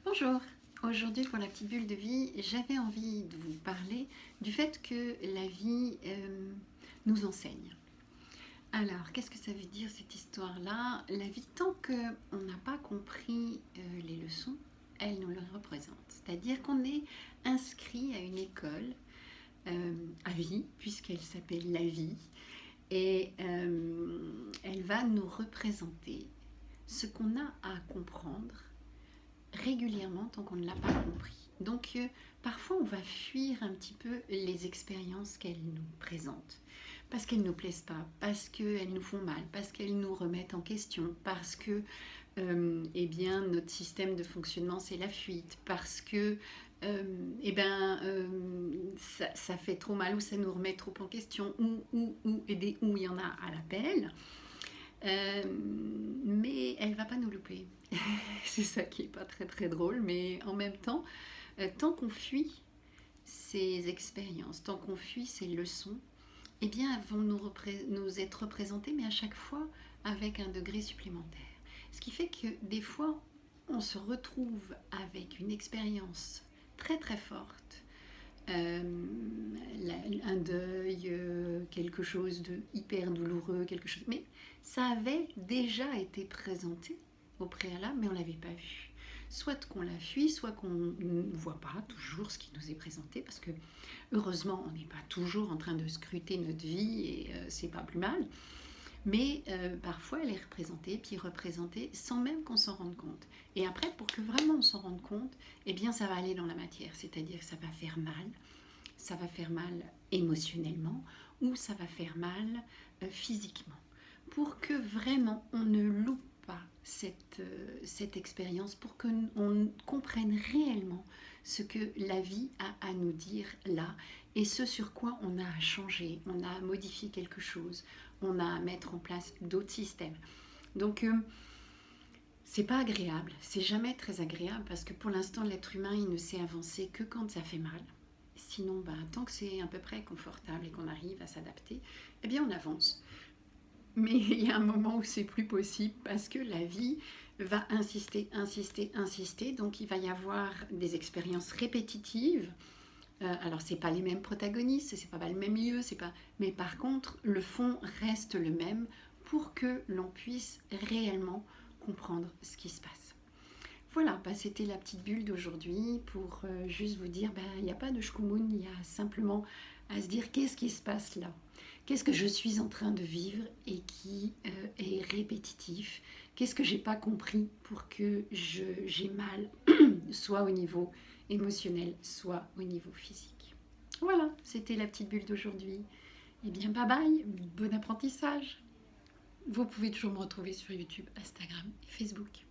Bonjour, aujourd'hui pour la petite bulle de vie, j'avais envie de vous parler du fait que la vie nous enseigne. Alors, qu'est-ce que ça veut dire cette histoire-là? La vie, tant qu'on n'a pas compris les leçons, elle nous le représente. C'est-à-dire qu'on est inscrit à une école à vie, puisqu'elle s'appelle la vie, et elle va nous représenter ce qu'on a à comprendre régulièrement tant qu'on ne l'a pas compris. Donc parfois on va fuir un petit peu les expériences qu'elles nous présentent, parce qu'elles ne nous plaisent pas, parce qu'elles nous font mal, parce qu'elles nous remettent en question, parce que eh bien, notre système de fonctionnement c'est la fuite, parce que ça fait trop mal ou ça nous remet trop en question, et des ou il y en a à l'appel. Mais elle va pas nous louper. C'est ça qui est pas très très drôle, mais en même temps, tant qu'on fuit ces expériences, tant qu'on fuit ces leçons, eh bien, elles vont nous être représentées, mais à chaque fois avec un degré supplémentaire. Ce qui fait que des fois, on se retrouve avec une expérience très très forte, un deuil, quelque chose de hyper douloureux, quelque chose. Mais ça avait déjà été présenté au préalable, mais on ne l'avait pas vu. Soit qu'on la fuit, soit qu'on ne voit pas toujours ce qui nous est présenté, parce que heureusement, on n'est pas toujours en train de scruter notre vie et c'est pas plus mal. Mais parfois, elle est représentée, puis représentée sans même qu'on s'en rende compte. Et après, pour que vraiment on s'en rende compte, eh bien, ça va aller dans la matière, c'est-à-dire que ça va faire mal émotionnellement ou ça va faire mal physiquement. Pour que vraiment on ne loupe pas cette expérience, pour qu'on comprenne réellement ce que la vie a à nous dire là et ce sur quoi on a à changer, on a à modifier quelque chose, on a à mettre en place d'autres systèmes. Donc c'est pas agréable, c'est jamais très agréable parce que pour l'instant l'être humain il ne sait avancer que quand ça fait mal. Sinon, tant que c'est à peu près confortable et qu'on arrive à s'adapter, eh bien on avance. Mais il y a un moment où c'est plus possible parce que la vie va insister, insister, insister. Donc il va y avoir des expériences répétitives. Alors c'est pas les mêmes protagonistes, c'est pas le même lieu, c'est pas. Mais par contre, le fond reste le même pour que l'on puisse réellement comprendre ce qui se passe. Voilà, c'était la petite bulle d'aujourd'hui pour juste vous dire, il n'y a pas de shkumun, il y a simplement à se dire qu'est-ce qui se passe là, qu'est-ce que je suis en train de vivre et qui est répétitif, qu'est-ce que j'ai pas compris pour que j'ai mal, soit au niveau émotionnel, soit au niveau physique. Voilà, c'était la petite bulle d'aujourd'hui. Eh bien, bye bye, bon apprentissage. Vous pouvez toujours me retrouver sur YouTube, Instagram et Facebook.